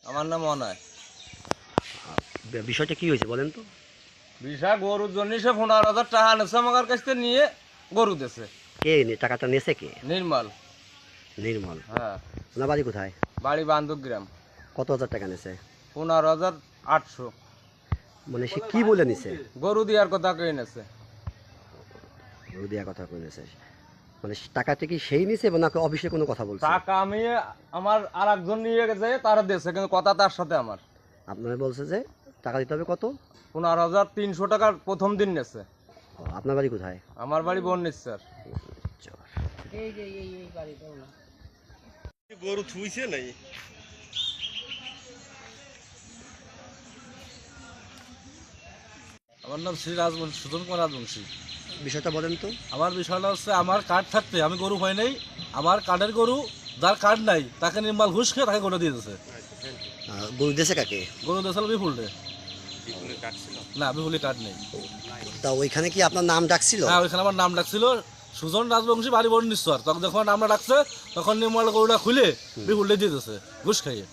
আমার নাম অনয়। বিষয়টা কি হয়েছে বলেন তো? বিষয় গরুর জন্য সে 15,000 টাকা নিচ্ছে আমার কাছ থেকে, নিয়ে গরু দিয়েছে। কে টাকাটা নিয়েছে? কে? নির্মল। নির্মল। হ্যাঁ। ওনার বাড়ি কোথায়? বাড়ি বান্ধবগ্রাম। কত হাজার টাকা নিয়েছে? 15,800। মানে সে কি বলে নিছে? গরু দেওয়ার কথা কে নিছে। গরু দেওয়ার কথা কই নিছে? মানে টাকাটা কি সেই নিছে বা নাকি অফিসে কোনো কথা বলছে? টাকা আমি আমার আর একজন নিয়ে যায়, তারা দিয়েছে, কিন্তু কথা তার সাথে আমার। আপনারা বলছে যে টাকা দিতে হবে কত? 15,300 টাকা প্রথম দিন নিয়েছে। আপনার বাড়ি কোথায়? আমার বাড়ি বন্নিস্যার। গরু থুইছে নাই? আমার নাম শ্রী রাজবংশী, সুজন কুমার রাজবংশী। বিষয়টা বলেন তো। আমার বিষয়টা হচ্ছে, আমার কার্ড থাকতে আমি গরু পাই নাই। আমার কার্ডের গরু, যার কার্ড নাই তাকে নির্মাল ঘুষ খেয়ে তাকে গরু দিয়ে দিয়েছে। গরু দিয়েছে কাকে? গরু দিয়েছিল বিপুলটে। না, বিপুলের কার্ড নেই। তা ওইখানে কি আপনার নাম ডাকছিল? হ্যাঁ, ওইখানে আমার নাম ডাকছিল সুজন রাজবংশী, বাড়ি বন্নিশ্বর। তখন যখন আমরা ডাকছে তখন নির্মাল গরুটা খুলে বিপুলটে দিয়ে দিয়েছে ঘুষ খাইয়ে।